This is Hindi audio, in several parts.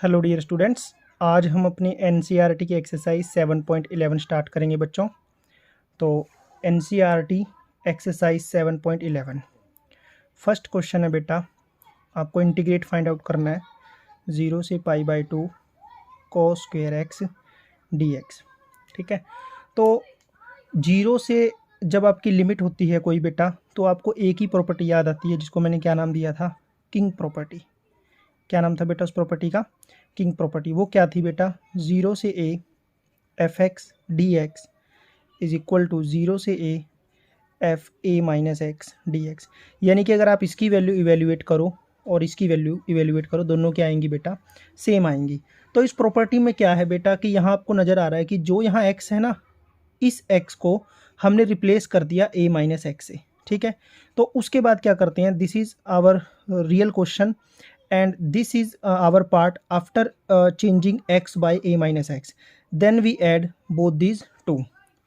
हेलो डियर स्टूडेंट्स, आज हम अपनी एनसीईआरटी की एक्सरसाइज 7.11 स्टार्ट करेंगे बच्चों। तो एनसीईआरटी एक्सरसाइज 7.11 फर्स्ट क्वेश्चन है बेटा, आपको इंटीग्रेट फाइंड आउट करना है 0 से π/2 cos स्क्वेयर एक्स dx। ठीक है, तो 0 से जब आपकी लिमिट होती है कोई बेटा, तो आपको एक ही प्रॉपर्टी याद आती है जिसको मैंने क्या नाम दिया था, किंग प्रॉपर्टी। क्या नाम था बेटा उस प्रॉपर्टी का, किंग प्रॉपर्टी। वो क्या थी बेटा, 0 से a f x d x is equal to 0 से a f a minus x d x. यानी कि अगर आप इसकी वैल्यू इवेल्यूएट करो और इसकी वैल्यू इवेल्यूएट करो, दोनों क्या आएंगी बेटा, सेम आएंगी। तो इस प्रॉपर्टी में क्या है बेटा कि यहाँ आपको नज़र आ रहा है कि जो यहाँ x है ना, इस x को हमने रिप्लेस कर दिया a माइनस एक्स से। ठीक है, तो उसके बाद क्या करते हैं, this is our real question and this is our part after changing x by a minus x, then we add both these two।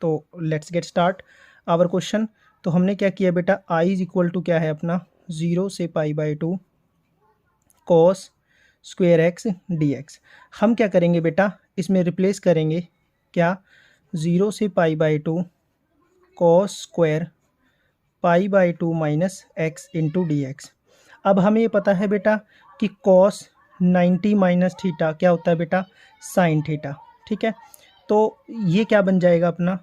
तो let's get start our question। तो हमने क्या किया बेटा, I is equal to क्या है अपना 0 से π/2 cos स्क्वेयर एक्स dx। हम क्या करेंगे बेटा, इसमें रिप्लेस करेंगे क्या, 0 से π/2 cos square π/2 minus x into d x. अब हमें ये पता है बेटा कि cos 90 माइनस थीटा क्या होता है बेटा, साइन थीटा। ठीक है, तो ये क्या बन जाएगा अपना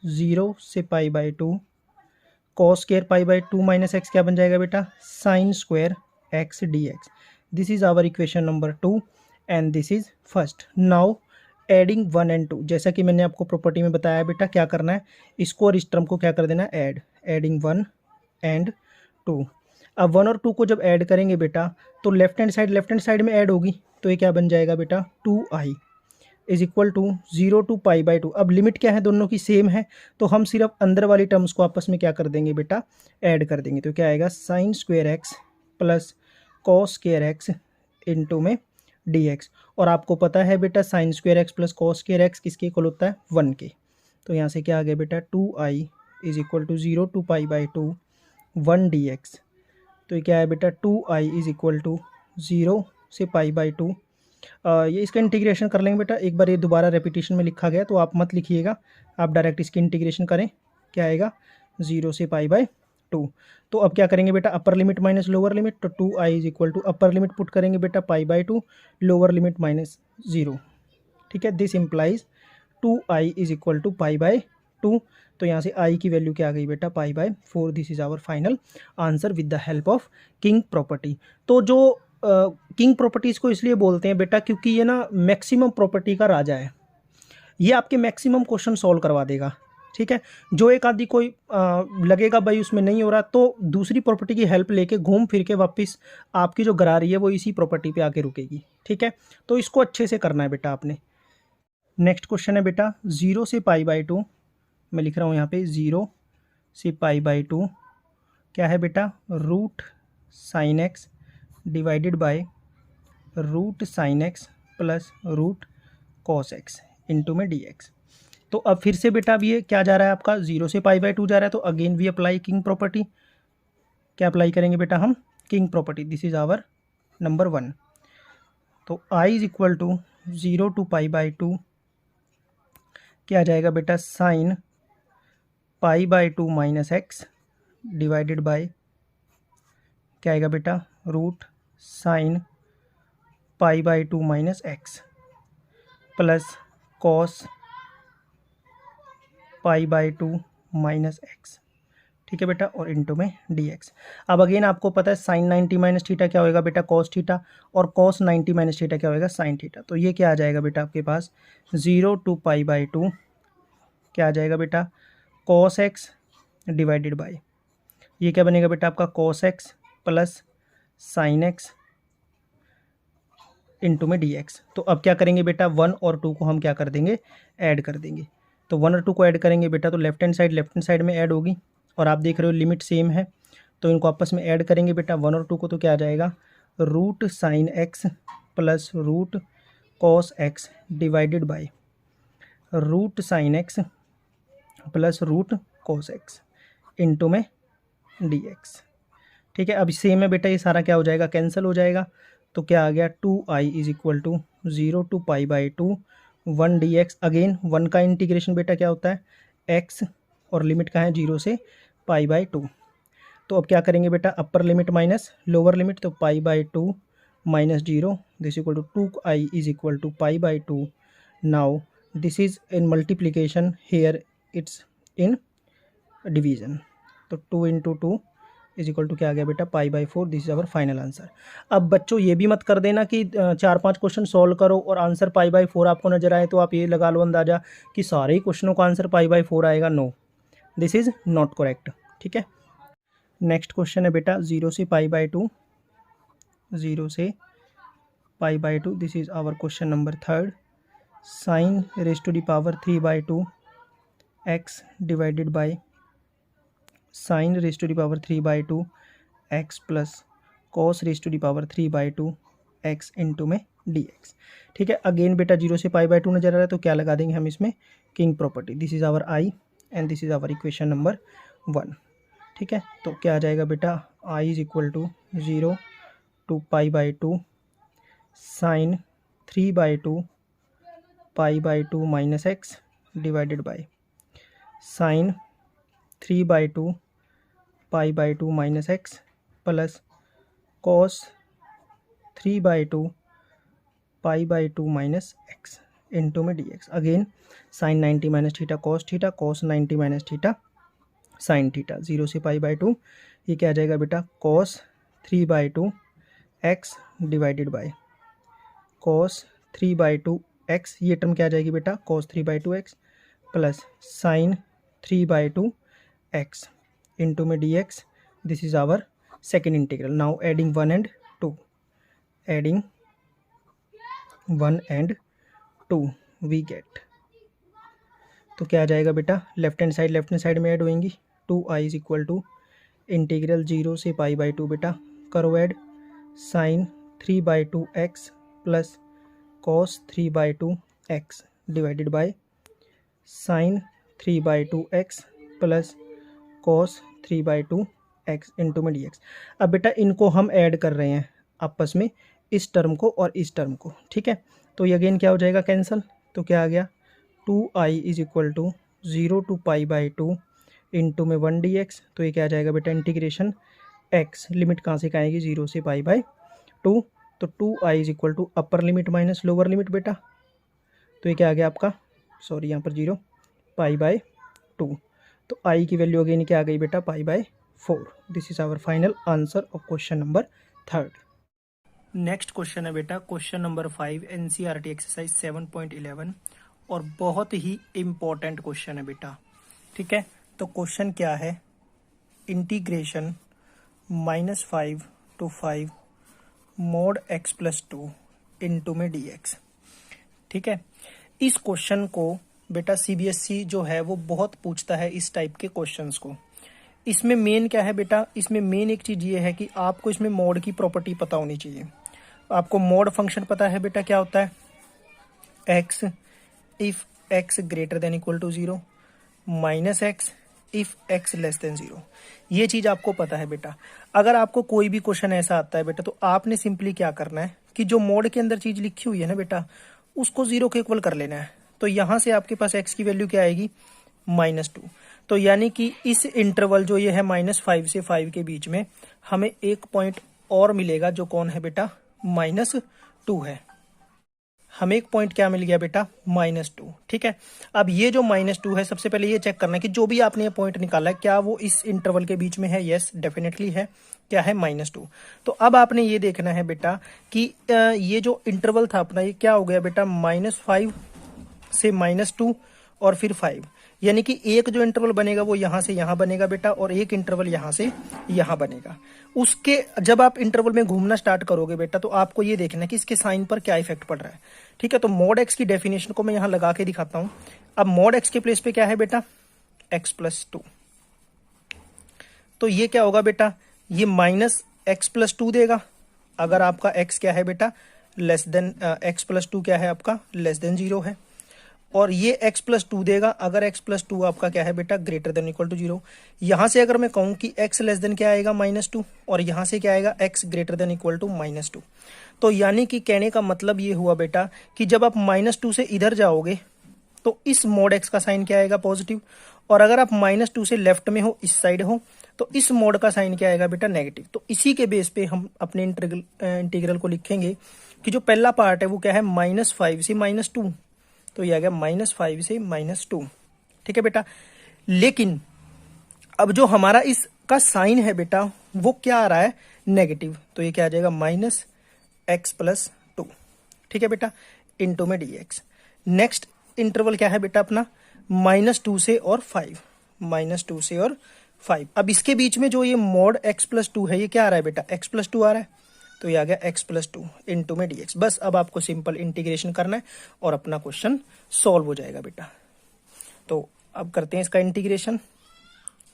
0 से π/2 cos स्क्वायर π/2 माइनस एक्स क्या बन जाएगा बेटा, sine square x d x. This is our equation number 2 and this is first. Now adding 1 and 2, जैसा कि मैंने आपको प्रॉपर्टी में बताया बेटा, क्या करना है, इसको और इस टर्म को क्या कर देना है, एडिंग 1 एंड 2। अब 1 और 2 को जब ऐड करेंगे बेटा, तो लेफ्ट हैंड साइड में ऐड होगी, तो ये क्या बन जाएगा बेटा, 2i is equal to 0 to π/2। अब लिमिट क्या है, दोनों की सेम है, तो हम सिर्फ अंदर वाली टर्म्स को आपस में क्या कर देंगे बेटा, ऐड कर देंगे। तो क्या आएगा, sine square x plus cos square x into में dx। और आपको पता है बेटा sine square x plus cos square x किसके इक्वल होता है, 1 के। तो यहाँ से क्या आ गया बेटा, 2i is equal to 0 to π/2 1 dx। तो ये क्या है बेटा, 2i इज इक्वल टू 0 से π/2। ये इसका इंटीग्रेशन कर लेंगे बेटा, एक बार ये दोबारा रेपिटेशन में लिखा गया तो आप मत लिखिएगा, आप डायरेक्ट इसकी इंटीग्रेशन करें। क्या आएगा, 0 से π/2। तो अब क्या करेंगे बेटा, upper limit minus lower limit, तो 2i is equal to upper limit put करेंगे बेटा π/2, लोअर लिमिट माइनस 0। ठीक है, this implies 2i is equal to π/2। तो यहाँ से i की वैल्यू क्या आ गई बेटा, π/4। This is our final answer with the help of king property. तो जो किंग प्रॉपर्टीज़ को इसलिए बोलते हैं बेटा क्योंकि ये ना मैक्सिमम प्रॉपर्टी का राजा है, ये आपके मैक्सिमम क्वेश्चन सॉल्व करवा देगा। ठीक है, जो एक आदि कोई लगेगा भाई उसमें नहीं हो रहा, तो दूसरी प्रॉपर्टी की हेल्प लेके घूम फिर के वापस आपकी जो गरारी है वो इसी प्रॉपर्टी पे आके रुकेगी। ठीक है, तो इसको अच्छे से करना है बेटा आपने। नेक्स्ट क्वेश्चन है बेटा, 0 से π/2, मैं लिख रहा हूँ यहाँ पे 0 से π/2 क्या है बेटा, root sine x divided by root sine x plus root cos x into में dx। तो अब फिर से बेटा अब ये क्या जा रहा है आपका, 0 से π/2 जा रहा है, तो again we apply king property. क्या अप्लाई करेंगे बेटा हम, king property. This is our number 1। तो i is equal to 0 to π/2 क्या आ जाएगा बेटा, sine π/2 minus x divided by क्या आएगा बेटा, root sine π/2 minus x plus cos π/2 minus x. ठीक है बेटा, और इंटू में dx। अब अगेन आपको पता है साइन 90 माइनस थीटा क्या होएगा बेटा, कॉस थीटा, और कॉस 90 माइनस थीटा क्या होएगा, साइन थीटा। तो ये क्या आ जाएगा बेटा आपके पास, 0 टू π/2 क्या आ जाएगा बेटा, कॉस एक्स डिवाइडेड बाय ये क्या बनेगा बेटा आपका, cos x plus sine x into में dx। तो अब क्या करेंगे बेटा, 1 और 2 को हम क्या कर देंगे, ऐड कर देंगे। तो 1 और 2 को ऐड करेंगे बेटा, तो लेफ्ट हैंड साइड में ऐड होगी, और आप देख रहे हो लिमिट सेम है, तो इनको आपस में ऐड करेंगे बेटा 1 और 2 को। तो क्या आ जाएगा, root sine x plus root cos x divided by root sine x plus root cos x into में dx। ठीक है, अब सेम है बेटा, ये सारा क्या हो जाएगा, कैंसिल हो जाएगा। तो क्या आ गया 2i is equal to 0 to pi by two 1 dx। Again 1 का इंटीग्रेशन बेटा क्या होता है x, और लिमिट का है 0 से पाई बाई टू। तो अब क्या करेंगे बेटा, upper limit minus lower limit, तो pi by two minus 0 this equal to 2i is equal to pi by two. Now this is in multiplication, here it's in division, तो 2 into two is equal to क्या आ गया बेटा pi by 4। This is our final answer. अब बच्चों ये भी मत कर देना कि 4-5 क्वेश्चन सॉल्व करो और आंसर पाई बाई 4 आपको नजर आए, तो आप ये लगा लो अंदाजा कि सारे ही क्वेश्चनों का आंसर पाई बाई 4 आएगा। No, this is not correct. ठीक है, नेक्स्ट क्वेश्चन है बेटा 0 से पाई बाई टू, 0 से pi by two. This is our question number 3rd। Sine raise to the power 3 by two x divided by sine raise to the power 3 by two x plus cos raise to the power 3 by two x into में डी एक्स। ठीक है, अगेन बेटा 0 से पाई बाई टू नजर आ रहा है, तो क्या लगा देंगे हम इसमें king property. This is our I and this is our equation number 1। ठीक है, तो क्या आ जाएगा बेटा I is equal to 0 to pi by two sine 3 by two pi by two minus x divided by sine 3 by two pi by two minus x plus cos 3 by two pi by two minus x into में d x. Again sine 90 minus theta cos 90 minus theta sine theta. 0 से पाई बाई टू, ये क्या आ जाएगा बेटा cos 3 by two x divided by cos 3 by two x, ये टर्म क्या आ जाएगी बेटा cos 3 by two x plus sine 3 by two x into में d x. This is our second integral. Now adding 1 and 2, adding 1 and 2 we get, तो क्या आ जाएगा बेटा लेफ्ट हैंड साइड में ऐड होएंगी। 2i is equal to integral 0 से पाई बाई टू बेटा करो add sine 3 by two x plus cos 3 by two x divided by sine 3 by two x plus cos 3 by two x into में डी एक्स। अब बेटा इनको हम ऐड कर रहे हैं आपस में, इस टर्म को और इस टर्म को। ठीक है, तो ये अगेन क्या हो जाएगा कैंसिल, तो क्या आ गया 2i is equal to 0 to pi by two into में 1 dx। तो ये क्या आ जाएगा बेटा इंटीग्रेशन x, लिमिट कहाँ से आएगी 0 से पाई बाई टू, तो 2i is equal to upper limit minus lower limit बेटा, तो ये क्या आ गया आपका, सॉरी यहाँ पर 0 पाई बाई टू, तो i की वैल्यू अगेन क्या आ गई बेटा pi by 4। This is our final answer of question number 3rd। Next question है बेटा क्वेश्चन नंबर 5 एनसीईआरटी एक्सरसाइज 7.11 और बहुत ही इम्पोर्टेंट क्वेश्चन है बेटा। ठीक है, तो क्वेश्चन क्या है, integration -5 to 5 mod x plus 2 into में dx। ठीक है, इस क्वेश्चन को बेटा सीबीएसई जो है वो बहुत पूछता है इस टाइप के क्वेश्चंस को। इसमें मेन क्या है बेटा, इसमें मेन एक चीज ये है कि आपको इसमें मोड की प्रॉपर्टी पता होनी चाहिए। आपको मोड फंक्शन पता है बेटा क्या होता है, x if x greater than equal to 0 minus x if x less than 0, ये चीज आपको पता है बेटा। अगर आपको कोई भी क्वेश्चन ऐसा आता है बेटा, तो आपने सिंपली क्या करना है कि जो मोड के अंदर चीज लिखी हुई है ना बेटा, उसको 0 के इक्वल कर लेना है। तो यहां से आपके पास x की वैल्यू क्या आएगी -2, तो यानी कि इस इंटरवल जो ये है -5 से 5 के बीच में हमें एक पॉइंट और मिलेगा, जो कौन है बेटा -2 है। हमें एक पॉइंट क्या मिल गया बेटा -2। ठीक है, अब ये जो -2 है, सबसे पहले ये चेक करना है कि जो भी आपने ये पॉइंट निकाला है क्या वो इस इंटरवल के बीच में है। यस डेफिनेटली है, क्या है -2। तो अब आपने ये देखना है बेटा कि ये जो इंटरवल था अपना, ये क्या हो गया बेटा -5 से -2 और फिर 5, यानी कि एक जो इंटरवल बनेगा वो यहां से यहां बनेगा बेटा, और एक इंटरवल यहां से यहां बनेगा। उसके जब आप इंटरवल में घूमना स्टार्ट करोगे बेटा, तो आपको ये देखना है कि इसके साइन पर क्या इफेक्ट पड़ रहा है। ठीक है, तो मोड एक्स की डेफिनेशन को मैं यहां लगा के दिखाता हूं। अब मोड एक्स के प्लेस पे क्या है बेटा x प्लस 2, तो ये क्या होगा बेटा, ये -x प्लस 2 देगा अगर आपका x क्या है बेटा लेस देन x प्लस 2 क्या है आपका लेस देन 0 है, और ये x प्लस 2 देगा अगर x प्लस 2 आपका क्या है बेटा ग्रेटर देन इक्वल टू 0। यहां से अगर मैं कहूं कि x लेस देन क्या आएगा -2, और यहां से क्या आएगा x greater than equal to -2, तो यानी कि कहने का मतलब ये हुआ बेटा कि जब आप -2 से इधर जाओगे तो इस मोड एक्स का साइन क्या आएगा, पॉजिटिव। और अगर आप -2 से लेफ्ट में हो, इस साइड हो, तो इस मोड का साइन क्या आएगा बेटा, नेगेटिव। तो इसी के बेस पे हम अपने इंटीग्रल को लिखेंगे कि जो पहला पार्ट है वो क्या है, -5 से -2, तो ये आ गया -5 से -2, ठीक है बेटा। लेकिन अब जो हमारा इसका साइन है बेटा वो क्या आ रहा है, नेगेटिव, तो ये क्या आ जाएगा -x+2, ठीक है बेटा, इनटू में dx। नेक्स्ट इंटरवल क्या है बेटा अपना, -2 से और 5, -2 से और 5। अब इसके बीच में जो ये मोड x+2 है ये क्या आ रहा है बेटा, x+2 आ रहा है, तो ये आ गया x+2 इनटू में dx। बस अब आपको सिंपल इंटीग्रेशन करना है और अपना क्वेश्चन सॉल्व हो जाएगा बेटा। तो अब करते हैं इसका इंटीग्रेशन।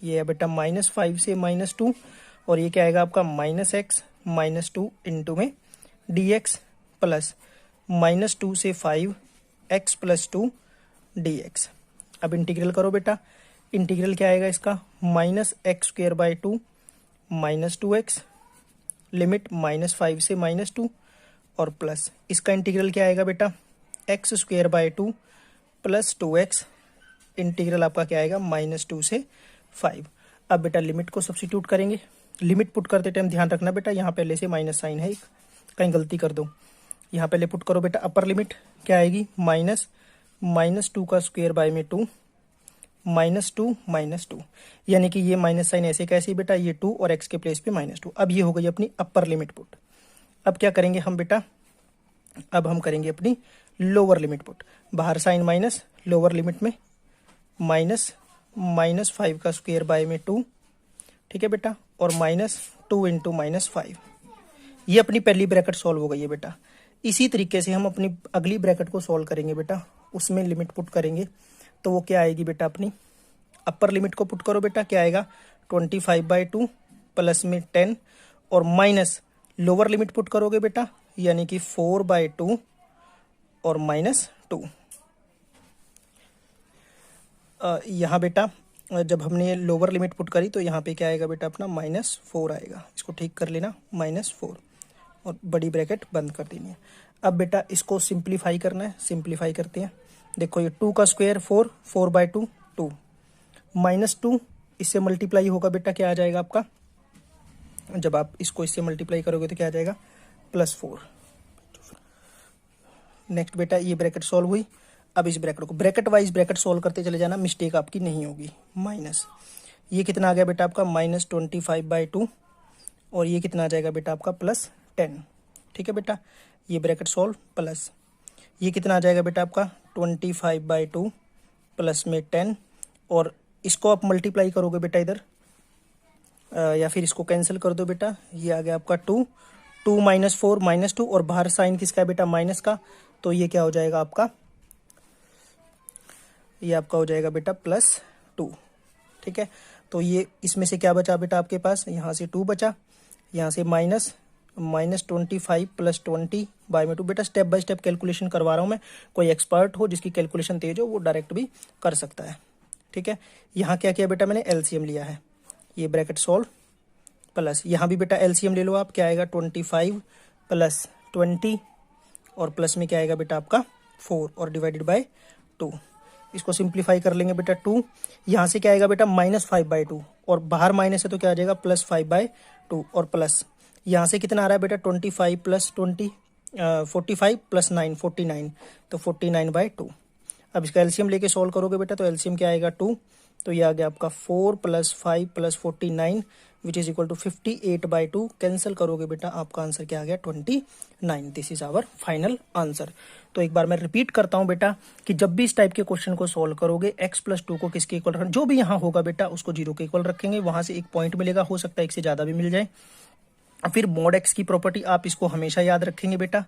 ये है बेटा -5 से -2 और ये क्या आएगा आपका -x-2 इनटू में dx प्लस -2 से 5 x+2 dx। अब इंटीग्रल करो बेटा, इंटीग्रल क्या आएगा इसका, -x²/2 -2x लिमिट -5 से -2 और प्लस इसका इंटीग्रल क्या आएगा बेटा, x²/2 प्लस 2x, इंटीग्रल आपका क्या आएगा -2 से 5। अब बेटा लिमिट को सब्स्टिट्यूट करेंगे। लिमिट पुट करते टाइम ध्यान रखना बेटा, यहाँ पहले से माइनस साइन है, कहीं गलती कर दो। यहाँ पहले पुट करो बेटा, अपर लिमिट क्या आएगी, -2 का स्क्वायर बाय में 2 -2 यानी कि ये माइनस साइन ऐसे कैसे बेटा, ये 2 और x के प्लेस पे -2। अब ये हो गई अपनी अपर लिमिट पुट। अब क्या करेंगे हम बेटा, अब हम करेंगे अपनी लोअर लिमिट पुट। बाहर साइन माइनस, लोअर लिमिट में -5 का स्क्वायर बाय में 2, ठीक है बेटा, और -2 इंटू -5। ये अपनी पहली ब्रैकेट सॉल्व हो गई है बेटा। इसी तरीके से हम अपनी अगली ब्रैकेट को सॉल्व करेंगे बेटा, उसमें लिमिट पुट करेंगे तो वो क्या आएगी बेटा, अपनी अपर लिमिट को पुट करो बेटा, क्या आएगा 25/2 प्लस में 10 और माइनस लोअर लिमिट पुट करोगे बेटा, यानी कि 4/2 और -2। यहाँ बेटा जब हमने लोअर लिमिट पुट करी तो यहाँ पे क्या आएगा बेटा अपना -4 आएगा। इसको ठीक कर लेना, -4 और बड़ी ब्रैकेट बंद कर देनी है। अब बेटा इसको सिंप्लीफाई करना है, सिंप्लीफाई करते हैं। देखो ये 2 का स्क्वायर 4/2 2 -2 इससे मल्टीप्लाई होगा बेटा, क्या आ जाएगा आपका, जब आप इसको इससे मल्टीप्लाई करोगे तो क्या आ जाएगा +4। नेक्स्ट बेटा ये ब्रैकेट सॉल्व हुई। अब इस ब्रैकेट को ब्रैकेट वाइज ब्रैकेट सॉल्व करते चले जाना, मिस्टेक आपकी नहीं होगी। माइनस ये कितना आ गया बेटा आपका -25/2 और ये कितना आ जाएगा बेटा आपका +10, ठीक है बेटा। ये ब्रैकेट सॉल्व प्लस ये कितना आ जाएगा बेटा आपका 25/2 प्लस में 10 और इसको आप मल्टीप्लाई करोगे बेटा इधर या फिर इसको कैंसिल कर दो बेटा, ये आ गया आपका 2 -4 -2 और बाहर साइन किसका है बेटा, माइनस का, तो ये क्या हो जाएगा आपका, ये आपका हो जाएगा बेटा +2, ठीक है। तो ये इसमें से क्या बचा बेटा आपके पास, यहाँ से 2 बचा, यहाँ से -25 + 20 बाय में 2। बेटा स्टेप बाय स्टेप कैलकुलेशन करवा रहा हूँ मैं, कोई एक्सपर्ट हो जिसकी कैलकुलेशन तेज हो वो डायरेक्ट भी कर सकता है, ठीक है। यहाँ क्या किया बेटा मैंने, एलसीएम लिया है, ये ब्रैकेट सॉल्व प्लस यहाँ भी बेटा एलसीएम ले लो आप, क्या आएगा 25 + 20 और प्लस में क्या आएगा बेटा आपका 4 और डिवाइडेड बाय 2। इसको सिंप्लीफाई कर लेंगे बेटा 2, यहाँ से क्या आएगा बेटा -5/2 और बाहर माइनस है तो क्या आ जाएगा +5/2 और प्लस यहाँ से कितना आ रहा है बेटा 25 + 20 45 + 9 49, तो 49/2। अब इसका एलसीएम लेके सॉल्व करोगे बेटा तो एलसीएम क्या आएगा 2, तो ये आ गया आपका 4 + 5 + 49 which is equal to 58/2। Cancel करोगे बेटा आपका आंसर क्या आ गया 29। This is our final answer. तो एक बार मैं रिपीट करता हूं बेटा कि जब भी इस टाइप के क्वेश्चन को सॉल्व करोगे x+2 को किसके इक्वल रखना, जो भी यहाँ होगा बेटा उसको 0 के इक्वल रखेंगे, वहां से एक पॉइंट मिलेगा, हो सकता है एक से ज्यादा भी मिल जाए। फिर मोड x की प्रॉपर्टी आप इसको हमेशा याद रखेंगे बेटा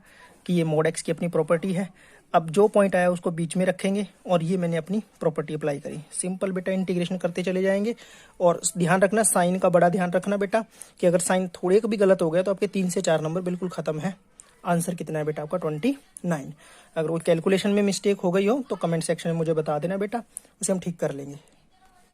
कि ये मोड x की अपनी प्रॉपर्टी है। अब जो पॉइंट आया उसको बीच में रखेंगे और ये मैंने अपनी प्रॉपर्टी अप्लाई करी। सिंपल बेटा इंटीग्रेशन करते चले जाएंगे और ध्यान रखना, साइन का बड़ा ध्यान रखना बेटा कि अगर साइन थोड़े भी गलत हो गया तो आपके 3 से 4 नंबर बिल्कुल खत्म है। आंसर कितना है बेटा आपका 29। अगर वो कैलकुलेशन में मिस्टेक हो गई हो तो कमेंट सेक्शन में मुझे बता देना बेटा, उसे हम ठीक कर लेंगे।